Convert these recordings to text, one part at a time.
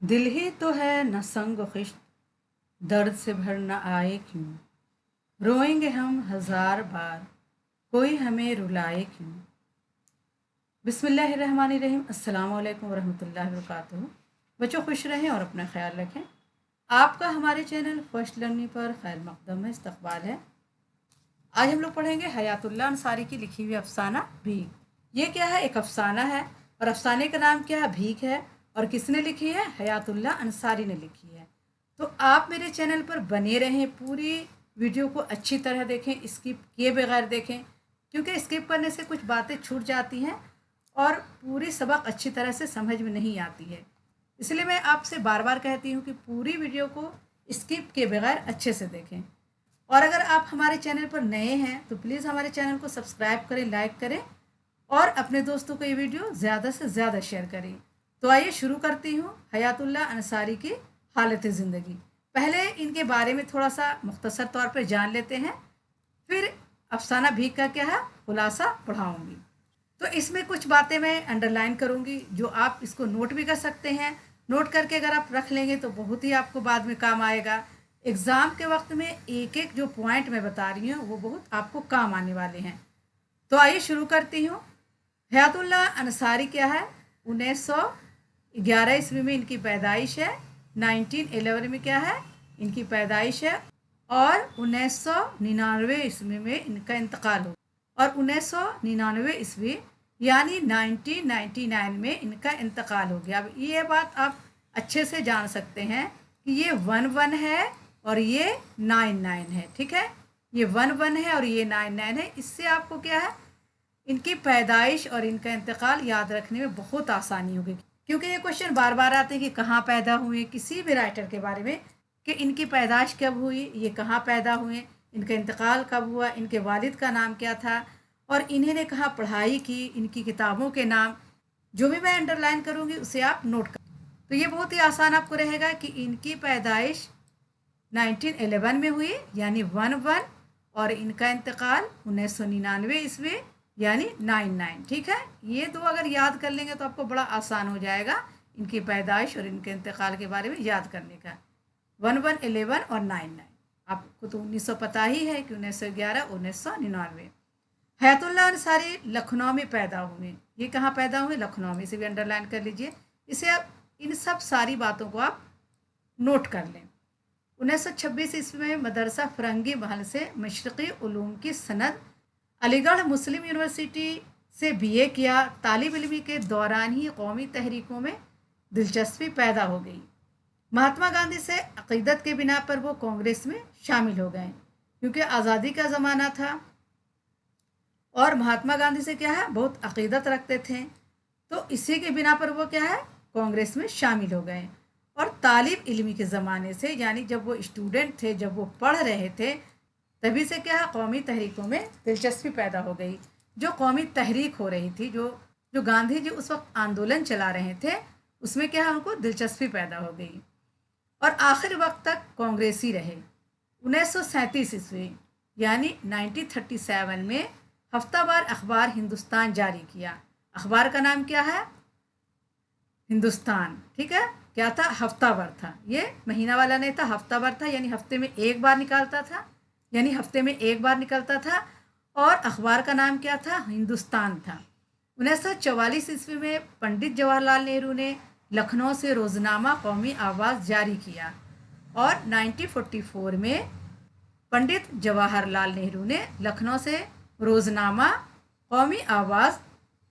दिल ही तो है न संग खिश्त, दर्द से भर न आए क्यों। रोएंगे हम हजार बार, कोई हमें रुलाए क्यों। बिस्मिल्लाहिर्रहमानिर्रहीम। अस्सलाम वालेकुम वरहमतुल्लाहि वबरकातुहू। बच्चों खुश रहें और अपना ख्याल रखें। आपका हमारे चैनल फर्स्ट लर्निंग पर खैर मकदम में इस्तकबाल है। आज हम लोग पढ़ेंगे हयातुल्लाह अंसारी की लिखी हुई अफसाना भीख। ये क्या है? एक अफसाना है और अफसाने का नाम क्या है? भीख है। और किसने लिखी है? हयातुल्लाह अंसारी ने लिखी है। तो आप मेरे चैनल पर बने रहें, पूरी वीडियो को अच्छी तरह देखें, स्किप किए बगैर देखें, क्योंकि स्किप करने से कुछ बातें छूट जाती हैं और पूरी सबक अच्छी तरह से समझ में नहीं आती है। इसलिए मैं आपसे बार बार कहती हूँ कि पूरी वीडियो को स्किप किए बगैर अच्छे से देखें। और अगर आप हमारे चैनल पर नए हैं तो प्लीज़ हमारे चैनल को सब्सक्राइब करें, लाइक करें और अपने दोस्तों को ये वीडियो ज़्यादा से ज़्यादा शेयर करें। तो आइए शुरू करती हूँ हयातुल्लाह अंसारी की हालत ज़िंदगी। पहले इनके बारे में थोड़ा सा मुख्तसर तौर पर जान लेते हैं, फिर अफसाना भीख का क्या है खुलासा पढ़ाऊँगी। तो इसमें कुछ बातें मैं अंडरलाइन करूँगी जो आप इसको नोट भी कर सकते हैं। नोट करके अगर आप रख लेंगे तो बहुत ही आपको बाद में काम आएगा। एग्ज़ाम के वक्त में एक एक जो पॉइंट मैं बता रही हूँ वो बहुत आपको काम आने वाले हैं। तो आइए शुरू करती हूँ। हयातुल्लाह अंसारी क्या है? 1911 ईस्वी में इनकी पैदाइश है। 1911 में क्या है? इनकी पैदाइश है। और 1999 ईस्वी में इनका इंतकाल हो। और 1999 ईस्वी यानी 1999 में इनका इंतकाल हो गया। अब ये बात आप अच्छे से जान सकते हैं कि ये 11 है और ये 99 है। ठीक है, ये 11 है और ये 99 है। इससे आपको क्या है, इनकी पैदाइश और इनका इंतकाल याद रखने में बहुत आसानी होगी, क्योंकि ये क्वेश्चन बार बार आते हैं कि कहाँ पैदा हुए, किसी भी राइटर के बारे में, कि इनकी पैदाइश कब हुई, ये कहाँ पैदा हुए, इनका इंतकाल कब हुआ, इनके वालिद का नाम क्या था और इन्होंने कहाँ पढ़ाई की, इनकी किताबों के नाम जो भी मैं अंडरलाइन करूँगी उसे आप नोट कर। तो ये बहुत ही आसान आपको रहेगा कि इनकी पैदाइश 1911 में हुई यानी 11 और इनका इंतकाल 1999 ईस्वी यानी 99। ठीक है, ये दो अगर याद कर लेंगे तो आपको बड़ा आसान हो जाएगा इनकी पैदाइश और इनके इंतकाल के बारे में याद करने का। 11, 11 और 99। आपको तो 1900 पता ही है कि 1911, 1999। हयातुल्लाह अंसारी लखनऊ में पैदा हुए। ये कहाँ पैदा हुए? लखनऊ में। इसे भी अंडरलाइन कर लीजिए। इसे आप इन सब सारी बातों को आप नोट कर लें। 1926 ईस्वी में मदरसा फरंगी महल से मशरक़ी उलूम की सनद, अलीगढ़ मुस्लिम यूनिवर्सिटी से बीए किया। तालिब इल्मी के दौरान ही कौमी तहरीकों में दिलचस्पी पैदा हो गई। महात्मा गांधी से अक़ीदत के बिना पर वो कांग्रेस में शामिल हो गए, क्योंकि आज़ादी का ज़माना था और महात्मा गांधी से क्या है, बहुत अक़ीदत रखते थे। तो इसी के बिना पर वो क्या है, कांग्रेस में शामिल हो गए। और तालिब इल्मी के ज़माने से यानी जब वो स्टूडेंट थे, जब वो पढ़ रहे थे, तभी से क्या है, कौमी तहरीकों में दिलचस्पी पैदा हो गई। जो कौमी तहरीक हो रही थी, जो जो गांधी जी उस वक्त आंदोलन चला रहे थे, उसमें क्या है, उनको दिलचस्पी पैदा हो गई और आखिर वक्त तक कांग्रेसी रहे। 1937 ईस्वी यानी 1937 में हफ्तावार अखबार हिंदुस्तान जारी किया। अखबार का नाम क्या है? हिंदुस्तान। ठीक है, क्या था? हफ्तावार था। ये महीना वाला नहीं था, हफ्तावार था, यानी हफ्ते में एक बार निकालता था, यानी हफ्ते में एक बार निकलता था। और अखबार का नाम क्या था? हिंदुस्तान था। 1944 ईस्वी में पंडित जवाहरलाल नेहरू ने लखनऊ से रोज़नामा कौमी आवाज़ जारी किया और 1944 में पंडित जवाहरलाल नेहरू ने लखनऊ से रोज़नामा कौमी आवाज़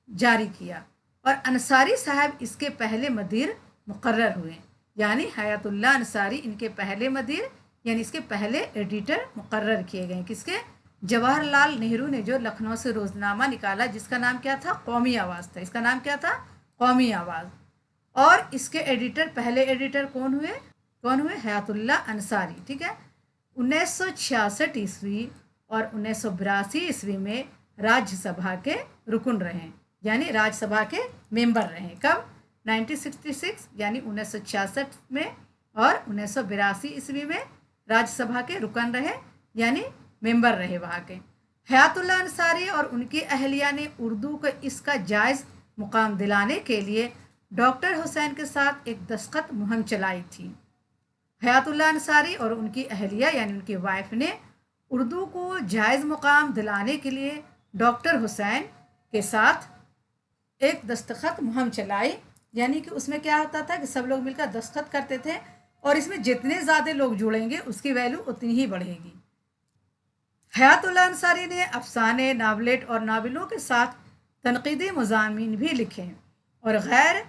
जारी किया और अंसारी साहब इसके पहले मदीर मुकर्रर हुए। यानी हयातुल्लाह अंसारी इनके पहले मदीर यानी इसके पहले एडिटर मुकर्रर किए गए। किसके? जवाहरलाल नेहरू ने जो लखनऊ से रोज़नामा निकाला, जिसका नाम क्या था? कौमी आवाज़ था। इसका नाम क्या था? कौमी आवाज़। और इसके एडिटर, पहले एडिटर कौन हुए? कौन हुए? हयातुल्लाह अंसारी। ठीक है। 1966 ईस्वी और 1982 ईस्वी में राज्यसभा के रुकन रहे, यानी राज्यसभा के मेंबर रहे। कब? 1966 यानी 1966 में और 1982 ईस्वी में राज्यसभा के रुकन रहे, यानी मेंबर रहे वहाँ के। हयातुल्लाह अंसारी और उनकी अहलिया ने उर्दू को इसका जायज़ मुकाम दिलाने के लिए डॉक्टर हुसैन के साथ एक दस्तखत मुहिम चलाई थी। हयातुल्लाह अंसारी और उनकी अहलिया यानी उनकी वाइफ ने उर्दू को जायज़ मुकाम दिलाने के लिए डॉक्टर हुसैन के साथ एक दस्तखत मुहिम चलाई। यानी कि उसमें क्या होता था कि सब लोग मिलकर दस्तखत करते थे और इसमें जितने ज़्यादा लोग जुड़ेंगे उसकी वैल्यू उतनी ही बढ़ेगी। हयातुल्लाह अंसारी ने अफसाने, नावलेट और नावलों के साथ तनकीदी मज़ामीन भी लिखे और गैर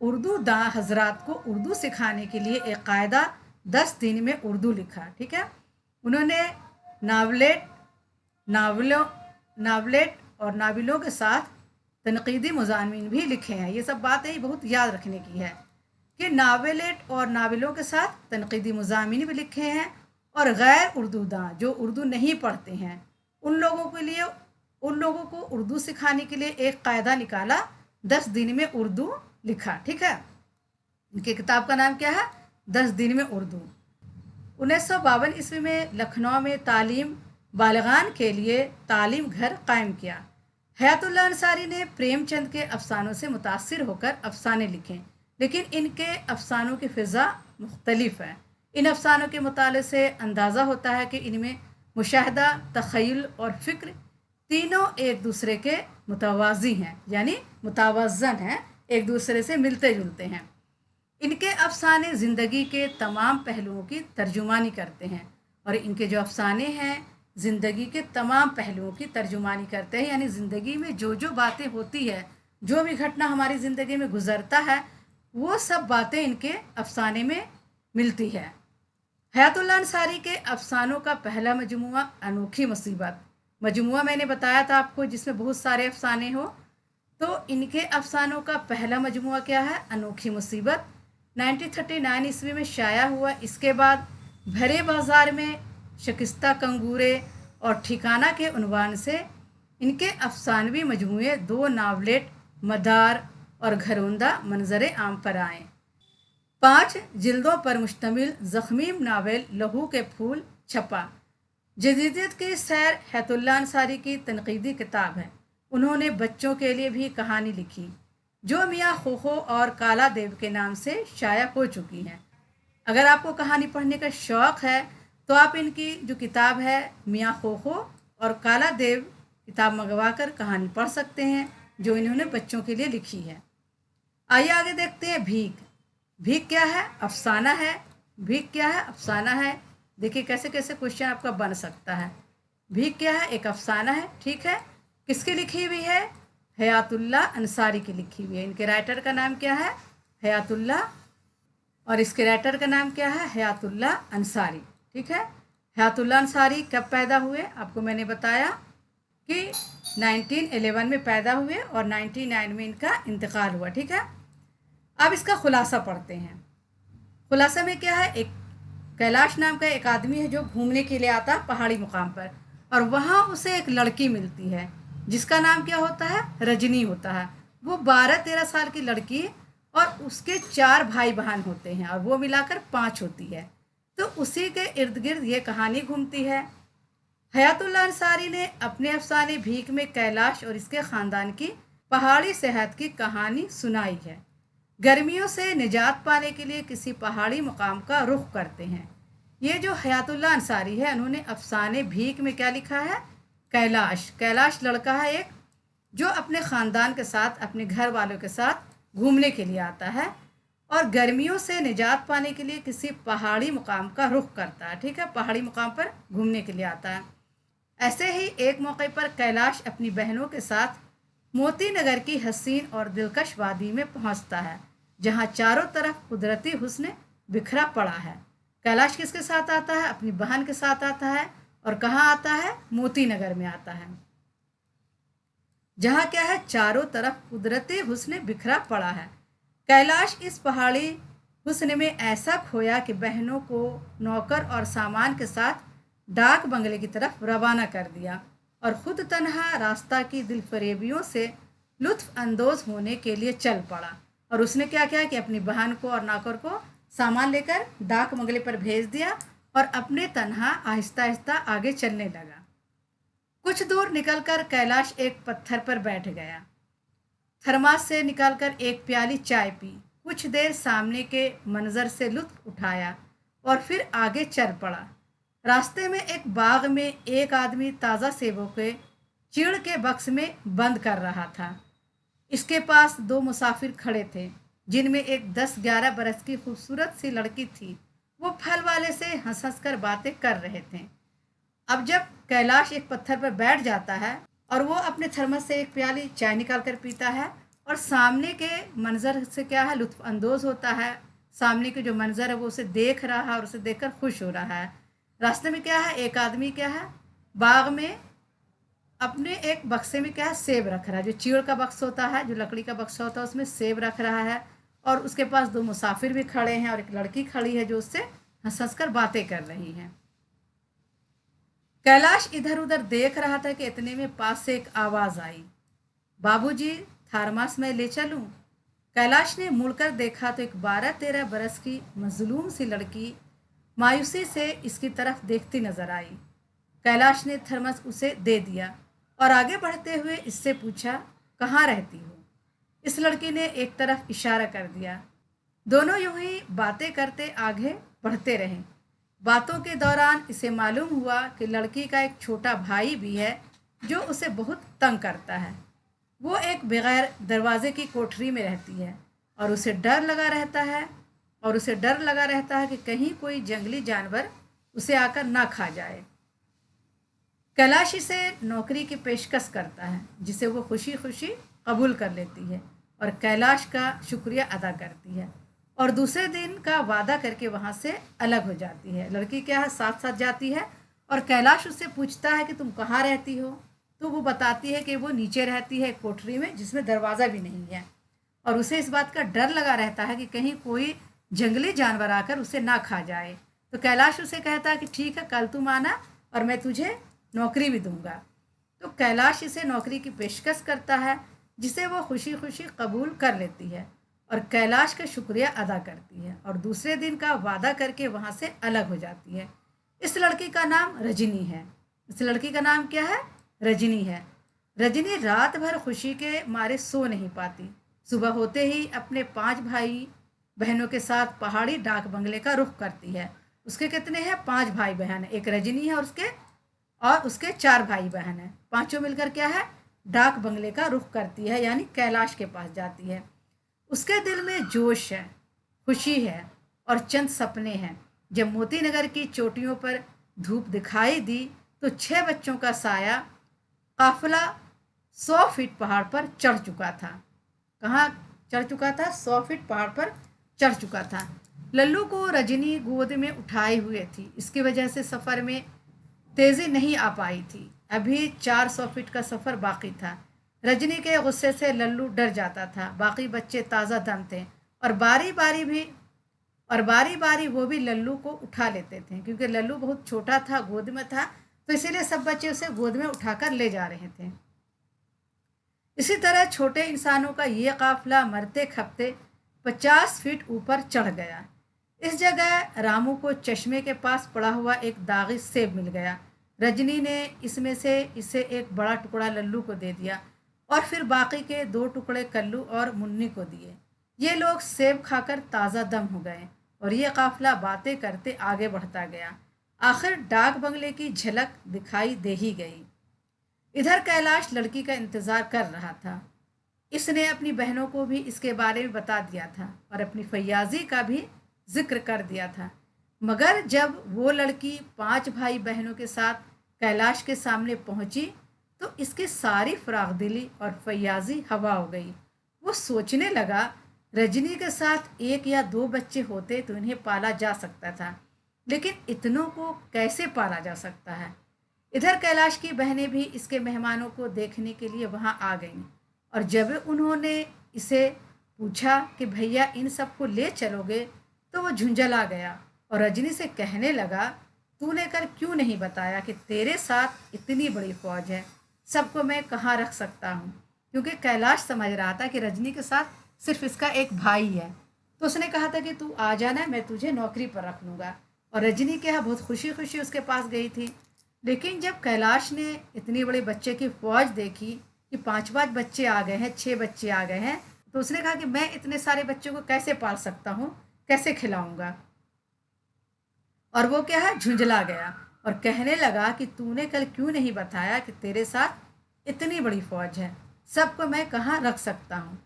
उर्दू दां हजरात को उर्दू सिखाने के लिए एक कायदा 10 दिन में उर्दू लिखा। ठीक है, उन्होंने नावलेट नावलों नावलेट और नावलों के साथ तनकीदी मज़ामीन भी लिखे हैं। ये सब बातें बहुत याद रखने की है कि नावलेट और नावलों के साथ तनकीदी मज़ामीन भी लिखे हैं और गैर उर्दू दां जो उर्दू नहीं पढ़ते हैं उन लोगों को उर्दू सिखाने के लिए एक कायदा निकाला, 10 दिन में उर्दू लिखा। ठीक है, इनकी किताब का नाम क्या है? 10 दिन में उर्दू। 1952 ईस्वी में लखनऊ में तालीम बालिगान के लिए तालीम घर कायम किया। हयातुल्लाह अंसारी ने प्रेमचंद के अफसानों से मुतासिर होकर अफसाने लिखे, लेकिन इनके अफसानों की फ़िज़ा मुख्तलिफ है। इन अफसानों के मुताले से अंदाज़ा होता है कि इनमें मुशाहदा, तख़य्युल और फ़िक्र तीनों एक दूसरे के मुतवाज़ी हैं, यानी मुतवाज़न हैं, एक दूसरे से मिलते जुलते हैं। इनके अफसाने ज़िंदगी के तमाम पहलुओं की तर्जुमानी करते हैं और इनके जो अफसाने हैं ज़िंदगी के तमाम पहलुओं की तर्जुमानी करते हैं, यानी ज़िंदगी में जो जो बातें होती है, जो भी घटना हमारी ज़िंदगी में गुजरता है, वो सब बातें इनके अफसाने में मिलती है। हयातुल्लाह अंसारी के अफसानों का पहला मजमुआ अनोखी मुसीबत, मजमुआ मैंने बताया था आपको जिसमें बहुत सारे अफसाने हो, तो इनके अफसानों का पहला मजमुआ क्या है? अनोखी मुसीबत 1939 ईस्वी में शाया हुआ। इसके बाद भरे बाज़ार में, शिकस्ता कंगूरे और ठिकाना के उन्वान से इनके अफसानवी मजमुए 2 नावलेट मदार और घरोंदा मंजर आम पर आए। 5 जिल्दों पर मुश्तमिल ज़ख्मी नावल लहू के फूल छपा। जदीदियत की सैर हयातुल्लाह अंसारी की तनकीदी किताब है। उन्होंने बच्चों के लिए भी कहानी लिखी जो मियाँ खोखो और काला देव के नाम से शाया हो चुकी हैं। अगर आपको कहानी पढ़ने का शौक़ है तो आप इनकी जो किताब है मियाँ खोखो और काला देव किताब मंगवा कर कहानी पढ़ सकते हैं जो इन्होंने बच्चों के लिए लिखी है। आइए आगे देखते हैं भीख। भीख क्या है? अफसाना है। भीख क्या है? अफसाना है। देखिए कैसे कैसे क्वेश्चन आपका बन सकता है। भीख क्या है? एक अफसाना है। ठीक है, किसकी लिखी हुई है? हयातुल्लाह अंसारी की लिखी हुई है। इनके राइटर का नाम क्या है? हयातुल्लाह, और इसके राइटर का नाम क्या है? हयातुल्लाह अंसारी। ठीक है, हयातुल्लाह अंसारी कब पैदा हुए? आपको मैंने बताया कि 1911 में पैदा हुए और 1999 में इनका इंतकाल हुआ। ठीक है, अब इसका खुलासा पढ़ते हैं। खुलासा में क्या है? एक कैलाश नाम का एक आदमी है जो घूमने के लिए आता है पहाड़ी मुकाम पर, और वहाँ उसे एक लड़की मिलती है जिसका नाम क्या होता है? रजनी होता है। वो 12-13 साल की लड़की और उसके 4 भाई बहन होते हैं और वो मिलाकर 5 होती है। तो उसी के इर्द गिर्द ये कहानी घूमती है। हयातुल्लाह अंसारी ने अपने अफसाने भीख में कैलाश और इसके ख़ानदान की पहाड़ी सेहत की कहानी सुनाई है। गर्मियों से निजात पाने के लिए किसी पहाड़ी मुकाम का रुख करते हैं। ये जो हयातुल्लाह अंसारी है उन्होंने अफसाने भीख में क्या लिखा है? कैलाश। कैलाश लड़का है एक जो अपने ख़ानदान के साथ, अपने घर वालों के साथ घूमने के लिए आता है और गर्मियों से निजात पाने के लिए किसी पहाड़ी मुकाम का रुख करता है। ठीक है, पहाड़ी मुकाम पर घूमने के लिए आता है। ऐसे ही एक मौके पर कैलाश अपनी बहनों के साथ मोती नगर की हसीन और दिलकश वादी में पहुंचता है जहां चारों तरफ कुदरती हुस्न बिखरा पड़ा है। कैलाश किसके साथ आता है? अपनी बहन के साथ आता है। और कहाँ आता है? मोती नगर में आता है जहाँ क्या है? चारों तरफ कुदरती हुस्न बिखरा पड़ा है। कैलाश इस पहाड़ी हुस्न में ऐसा खोया कि बहनों को नौकर और सामान के साथ डाक बंगले की तरफ रवाना कर दिया और खुद तन्हा रास्ता की दिलफरेबियों से लुत्फ अंदोज होने के लिए चल पड़ा। और उसने क्या किया कि अपनी बहन को और नौकर को सामान लेकर डाक बंगले पर भेज दिया और अपने तन्हा आहिस्ता आहिस्ता आगे चलने लगा। कुछ दूर निकलकर कैलाश एक पत्थर पर बैठ गया। थर्मास से निकालकर एक प्याली चाय पी, कुछ देर सामने के मंजर से लुत्फ उठाया और फिर आगे चल पड़ा। रास्ते में एक बाग में एक आदमी ताज़ा सेबों के चीड़ के बक्स में बंद कर रहा था। इसके पास दो मुसाफिर खड़े थे, जिनमें एक 10-11 बरस की खूबसूरत सी लड़की थी। वो फल वाले से हंस हंस कर बातें कर रहे थे। अब जब कैलाश एक पत्थर पर बैठ जाता है और वो अपने थर्मस से एक प्याली चाय निकाल कर पीता है और सामने के मंजर से क्या है लुत्फ अंदोज होता है। सामने के जो मंजर है वो उसे देख रहा है और उसे देखकर खुश हो रहा है। रास्ते में क्या है, एक आदमी क्या है, बाग में अपने एक बक्से में क्या है, सेब रख रहा है। जो चीड़ का बक्स होता है, जो लकड़ी का बक्सा होता है, उसमें सेब रख रहा है। और उसके पास दो मुसाफिर भी खड़े हैं और एक लड़की खड़ी है जो उससे हंस हंस कर बातें कर रही है। कैलाश इधर उधर देख रहा था कि इतने में पास से एक आवाज आई, बाबूजी, थारमास में ले चलूं? कैलाश ने मुड़कर देखा तो एक 12-13 बरस की मजलूम सी लड़की मायूसी से इसकी तरफ देखती नजर आई। कैलाश ने थर्मस उसे दे दिया और आगे बढ़ते हुए इससे पूछा, कहाँ रहती हो? इस लड़की ने एक तरफ इशारा कर दिया। दोनों यूं ही बातें करते आगे बढ़ते रहे। बातों के दौरान इसे मालूम हुआ कि लड़की का एक छोटा भाई भी है जो उसे बहुत तंग करता है। वो एक बगैर दरवाजे की कोठरी में रहती है और उसे डर लगा रहता है कि कहीं कोई जंगली जानवर उसे आकर ना खा जाए। कैलाश इसे नौकरी की पेशकश करता है, जिसे वो खुशी खुशी कबूल कर लेती है और कैलाश का शुक्रिया अदा करती है और दूसरे दिन का वादा करके वहाँ से अलग हो जाती है। लड़की क्या है, साथ साथ जाती है और कैलाश उससे पूछता है कि तुम कहाँ रहती हो? तो वो बताती है कि वो नीचे रहती है कोठरी में, जिसमें दरवाज़ा भी नहीं है और उसे इस बात का डर लगा रहता है कि कहीं कोई जंगली जानवर आकर उसे ना खा जाए। तो कैलाश उसे कहता है कि ठीक है, कल तुम आना और मैं तुझे नौकरी भी दूंगा। तो कैलाश इसे नौकरी की पेशकश करता है, जिसे वो खुशी खुशी कबूल कर लेती है और कैलाश का शुक्रिया अदा करती है और दूसरे दिन का वादा करके वहाँ से अलग हो जाती है। इस लड़की का नाम रजनी है। इस लड़की का नाम क्या है? रजनी है। रजनी रात भर खुशी के मारे सो नहीं पाती। सुबह होते ही अपने 5 भाई बहनों के साथ पहाड़ी डाक बंगले का रुख करती है। उसके कितने हैं? 5 भाई बहन है। एक रजनी है और उसके 4 भाई बहन हैं। पांचों मिलकर क्या है, डाक बंगले का रुख करती है, यानी कैलाश के पास जाती है। उसके दिल में जोश है, खुशी है और चंद सपने हैं। जब मोती नगर की चोटियों पर धूप दिखाई दी तो 6 बच्चों का साया काफिला 100 फीट पहाड़ पर चढ़ चुका था। कहाँ चढ़ चुका था? 100 फीट पहाड़ पर चढ़ चुका था। लल्लू को रजनी गोद में उठाए हुए थी। इसकी वजह से सफ़र में तेज़ी नहीं आ पाई थी। अभी 400 फीट का सफ़र बाकी था। रजनी के गुस्से से लल्लू डर जाता था। बाकी बच्चे ताज़ा दम थे और बारी बारी वो भी लल्लू को उठा लेते थे, क्योंकि लल्लू बहुत छोटा था, गोद में था, तो इसीलिए सब बच्चे उसे गोद में उठाकर ले जा रहे थे। इसी तरह छोटे इंसानों का ये काफिला मरते खपते 50 फीट ऊपर चढ़ गया। इस जगह रामू को चश्मे के पास पड़ा हुआ एक दागी सेब मिल गया। रजनी ने इसमें से इसे एक बड़ा टुकड़ा लल्लू को दे दिया और फिर बाकी के 2 टुकड़े कल्लू और मुन्नी को दिए। ये लोग सेब खाकर ताज़ा दम हो गए और ये काफिला बातें करते आगे बढ़ता गया। आखिर डाक बंगले की झलक दिखाई दे ही गई। इधर कैलाश लड़की का इंतज़ार कर रहा था। इसने अपनी बहनों को भी इसके बारे में बता दिया था और अपनी फैयाजी का भी जिक्र कर दिया था। मगर जब वो लड़की 5 भाई बहनों के साथ कैलाश के सामने पहुंची तो इसकी सारी फरागदिली और फैयाजी हवा हो गई। वो सोचने लगा, रजनी के साथ 1 या 2 बच्चे होते तो इन्हें पाला जा सकता था, लेकिन इतनों को कैसे पाला जा सकता है। इधर कैलाश की बहनें भी इसके मेहमानों को देखने के लिए वहां आ गईं और जब उन्होंने इसे पूछा कि भैया इन सबको ले चलोगे, तो वो झुंझला गया और रजनी से कहने लगा, तूने कर क्यों नहीं बताया कि तेरे साथ इतनी बड़ी फौज है, सबको मैं कहाँ रख सकता हूँ। क्योंकि कैलाश समझ रहा था कि रजनी के साथ सिर्फ इसका एक भाई है, तो उसने कहा था कि तू आ जाना, मैं तुझे नौकरी पर रख लूँगा। और रजनी के यहाँ बहुत खुशी खुशी उसके पास गई थी। लेकिन जब कैलाश ने इतनी बड़ी बच्चे की फौज देखी कि 5-5 बच्चे आ गए हैं, 6 बच्चे आ गए हैं, तो उसने कहा कि मैं इतने सारे बच्चों को कैसे पाल सकता हूँ, कैसे खिलाऊंगा। और वो क्या है, झुंझला गया और कहने लगा कि तूने कल क्यों नहीं बताया कि तेरे साथ इतनी बड़ी फौज है, सबको मैं कहाँ रख सकता हूँ।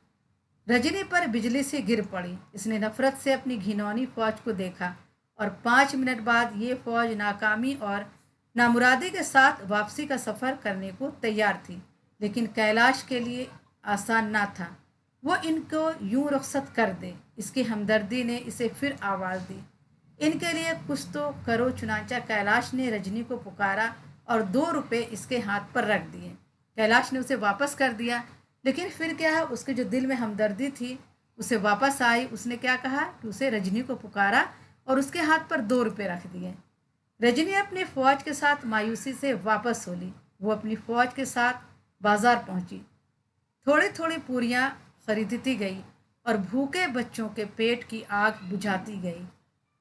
रजनी पर बिजली से गिर पड़ी। इसने नफरत से अपनी घिनौनी फौज को देखा और 5 मिनट बाद ये फौज नाकामी और नामुरादी के साथ वापसी का सफ़र करने को तैयार थी। लेकिन कैलाश के लिए आसान ना था। वो इनको यूं रुखसत कर दे, इसकी हमदर्दी ने इसे फिर आवाज़ दी, इनके लिए कुछ तो करो। चुनांचा कैलाश ने रजनी को पुकारा और 2 रुपए इसके हाथ पर रख दिए। कैलाश ने उसे वापस कर दिया, लेकिन फिर क्या है, उसके जो दिल में हमदर्दी थी उसे वापस आई। उसने क्या कहा कि उसे रजनी को पुकारा और उसके हाथ पर 2 रुपए रख दिए। रजनी अपनी फौज के साथ मायूसी से वापस होली। वो अपनी फौज के साथ बाजार पहुंची। थोड़ी थोड़ी पूरियां खरीदती गई और भूखे बच्चों के पेट की आग बुझाती गई।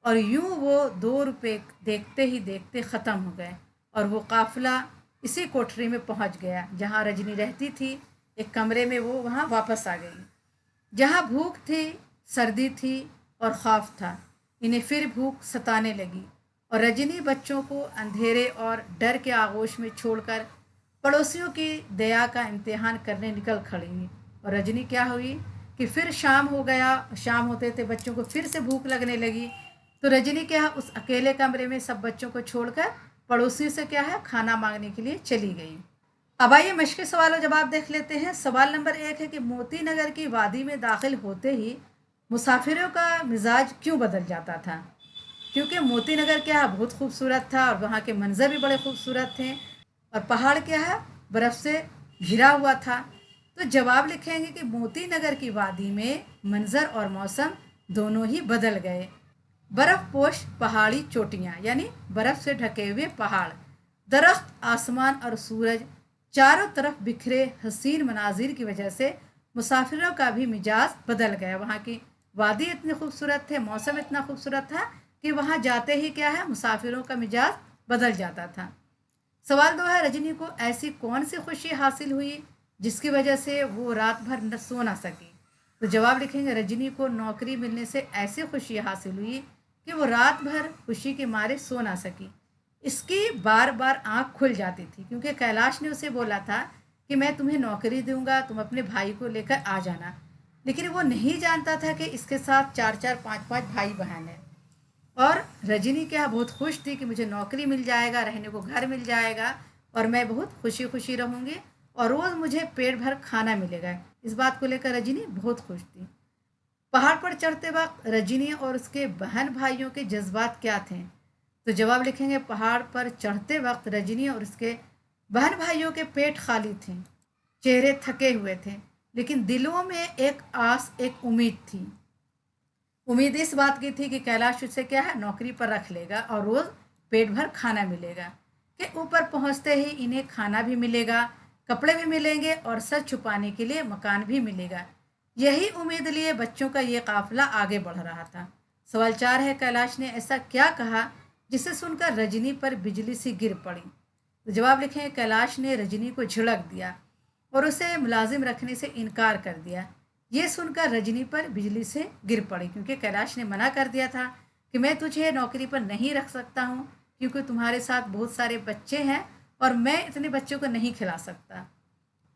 और यूं वो 2 रुपए देखते ही देखते ख़त्म हो गए और वो काफिला इसी कोठरी में पहुंच गया जहां रजनी रहती थी। एक कमरे में वो वहां वापस आ गई जहां भूख थी, सर्दी थी और खौफ था। इन्हें फिर भूख सताने लगी और रजनी बच्चों को अंधेरे और डर के आगोश में छोड़कर पड़ोसियों की दया का इम्तिहान करने निकल खड़ी हुई। और रजनी क्या हुई कि फिर शाम हो गया। शाम होते थे बच्चों को फिर से भूख लगने लगी। तो रजनी क्या है, उस अकेले कमरे में सब बच्चों को छोड़कर पड़ोसी से क्या है, खाना मांगने के लिए चली गई। अब आइए मश्क़ी सवाल और जवाब देख लेते हैं। सवाल नंबर 1 है कि मोती नगर की वादी में दाखिल होते ही मुसाफिरों का मिजाज क्यों बदल जाता था। क्योंकि मोती नगर क्या है, बहुत खूबसूरत था और वहाँ के मंजर भी बड़े खूबसूरत थे और पहाड़ क्या है, बर्फ़ से घिरा हुआ था। तो जवाब लिखेंगे कि मोती नगर की वादी में मंजर और मौसम दोनों ही बदल गए। बर्फ पोश पहाड़ी चोटियाँ यानी बर्फ से ढके हुए पहाड़, दरख्त, आसमान और सूरज चारों तरफ बिखरे हसीन मनाजिर की वजह से मुसाफिरों का भी मिजाज बदल गया। वहाँ की वादी इतनी खूबसूरत थे, मौसम इतना खूबसूरत था कि वहाँ जाते ही क्या है, मुसाफिरों का मिजाज बदल जाता था। सवाल 2 है, रजनी को ऐसी कौन सी खुशी हासिल हुई जिसकी वजह से वो रात भर न सो ना सकी। तो जवाब लिखेंगे, रजनी को नौकरी मिलने से ऐसी खुशी हासिल हुई कि वो रात भर खुशी के मारे सो ना सकी। इसकी बार बार आंख खुल जाती थी क्योंकि कैलाश ने उसे बोला था कि मैं तुम्हें नौकरी दूंगा, तुम अपने भाई को लेकर आ जाना। लेकिन वो नहीं जानता था कि इसके साथ 4-4, 5-5 भाई बहन हैं। और रजनी क्या बहुत खुश थी कि मुझे नौकरी मिल जाएगा, रहने को घर मिल जाएगा और मैं बहुत खुशी खुशी रहूँगी और रोज़ मुझे पेट भर खाना मिलेगा। इस बात को लेकर रजनी बहुत खुश थी। पहाड़ पर चढ़ते वक्त रजनी और उसके बहन भाइयों के जज्बात क्या थे। तो जवाब लिखेंगे, पहाड़ पर चढ़ते वक्त रजनी और उसके बहन भाइयों के पेट खाली थे, चेहरे थके हुए थे, लेकिन दिलों में एक आस, एक उम्मीद थी। उम्मीद इस बात की थी कि कैलाश उसे क्या है, नौकरी पर रख लेगा और रोज़ पेट भर खाना मिलेगा। कि ऊपर पहुंचते ही इन्हें खाना भी मिलेगा, कपड़े भी मिलेंगे और सर छुपाने के लिए मकान भी मिलेगा। यही उम्मीद लिए बच्चों का ये काफिला आगे बढ़ रहा था। सवाल 4 है, कैलाश ने ऐसा क्या कहा जिसे सुनकर रजनी पर बिजली सी गिर पड़ी। तो जवाब लिखें, कैलाश ने रजनी को झिड़क दिया और उसे मुलाजिम रखने से इनकार कर दिया। ये सुनकर रजनी पर बिजली से गिर पड़ी क्योंकि कैलाश ने मना कर दिया था कि मैं तुझे नौकरी पर नहीं रख सकता हूँ क्योंकि तुम्हारे साथ बहुत सारे बच्चे हैं और मैं इतने बच्चों को नहीं खिला सकता।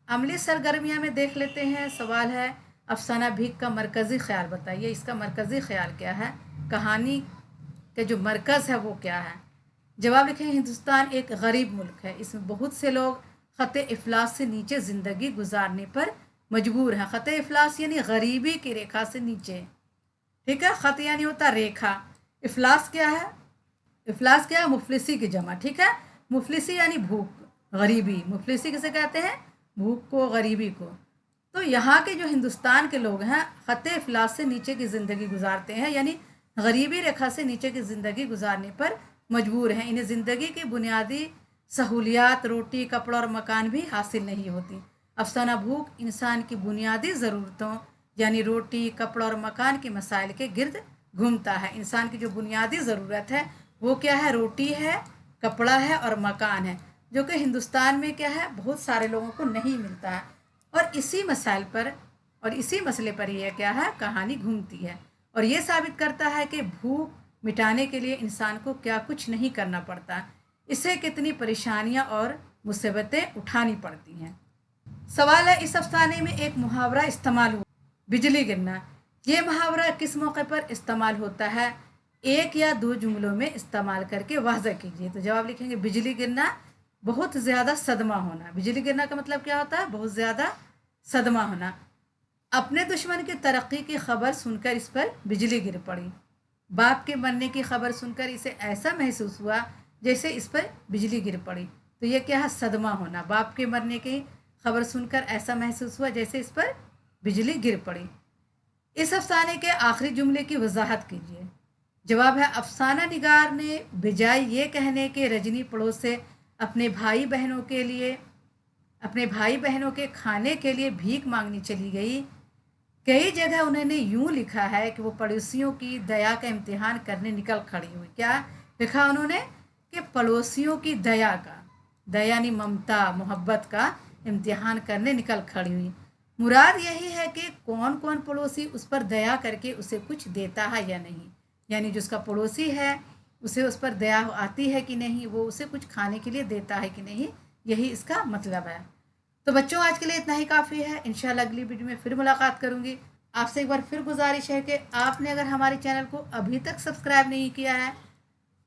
अमली सरगर्मियाँ में देख लेते हैं। सवाल है, अफसाना भीख का मरकज़ी ख्याल बताइए। इसका मरकज़ी ख्याल क्या है, कहानी के जो मरकज़ है वो क्या है। जवाब लिखें, हिंदुस्तान एक गरीब मुल्क है, इसमें बहुत से लोग ख़त इफ़लास से नीचे ज़िंदगी गुजारने पर मजबूर हैं। ख़त इफ़लास यानी गरीबी की रेखा से नीचे, ठीक है। ख़त यानी होता रेखा, इफ़लास क्या है, इफ़लास क्या है, मुफलिसी की जमा, ठीक है। मुफलिसी यानी भूख, गरीबी। मुफलिसी किसे कहते हैं, भूख को, गरीबी को। तो यहाँ के जो हिंदुस्तान के लोग हैं ख़त इफ़लास से नीचे की ज़िंदगी गुजारते हैं, यानी गरीबी रेखा से नीचे की ज़िंदगी गुजारने पर मजबूर हैं। इन्हें ज़िंदगी की बुनियादी सहूलियात, रोटी, कपड़ा और मकान भी हासिल नहीं होती। अफसाना भूख इंसान की बुनियादी ज़रूरतों यानी रोटी, कपड़ा और मकान के मसाइल के गिर्द घूमता है। इंसान की जो बुनियादी ज़रूरत है वो क्या है, रोटी है, कपड़ा है और मकान है, जो कि हिंदुस्तान में क्या है, बहुत सारे लोगों को नहीं मिलता है। और इसी मसाइल पर और इसी मसले पर यह क्या है, कहानी घूमती है और ये साबित करता है कि भूख मिटाने के लिए इंसान को क्या कुछ नहीं करना पड़ता, इसे कितनी परेशानियां और मुसीबतें उठानी पड़ती हैं। सवाल है, इस अफसाने में एक मुहावरा इस्तेमाल हुआ, बिजली गिरना। ये मुहावरा किस मौके पर इस्तेमाल होता है? एक या दो जुमलों में इस्तेमाल करके वाज़ह कीजिए। तो जवाब लिखेंगे बिजली गिरना, बहुत ज़्यादा सदमा होना। बिजली गिरना का मतलब क्या होता है? बहुत ज़्यादा सदमा होना। अपने दुश्मन की तरक्की की खबर सुनकर इस पर बिजली गिर पड़ी। बाप के मरने की खबर सुनकर इसे ऐसा महसूस हुआ जैसे इस पर बिजली गिर पड़ी। तो ये क्या है? सदमा होना। बाप के मरने की खबर सुनकर ऐसा महसूस हुआ जैसे इस पर बिजली गिर पड़ी। इस अफसाने के आखिरी जुमले की वजाहत कीजिए। जवाब है, अफसाना निगार ने बजाय ये कहने के रजनी पड़ोस से अपने भाई बहनों के खाने के लिए भीख मांगने चली गई, कई जगह उन्होंने यूं लिखा है कि वो पड़ोसियों की दया का इम्तिहान करने निकल खड़ी हुई। क्या लिखा उन्होंने? कि पड़ोसियों की दया यानी ममता मोहब्बत का इम्तिहान करने निकल खड़ी हुई। मुराद यही है कि कौन कौन पड़ोसी उस पर दया करके उसे कुछ देता है या नहीं, यानी जो उसका पड़ोसी है उसे उस पर दया आती है कि नहीं, वो उसे कुछ खाने के लिए देता है कि नहीं, यही इसका मतलब है। तो बच्चों, आज के लिए इतना ही काफ़ी है। इंशाल्लाह अगली वीडियो में फिर मुलाकात करूंगी। आपसे एक बार फिर गुजारिश है कि आपने अगर हमारे चैनल को अभी तक सब्सक्राइब नहीं किया है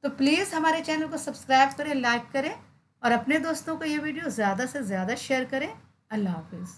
तो प्लीज़ हमारे चैनल को सब्सक्राइब करें, लाइक करें और अपने दोस्तों को ये वीडियो ज़्यादा से ज़्यादा शेयर करें। अल्लाह हाफिज़।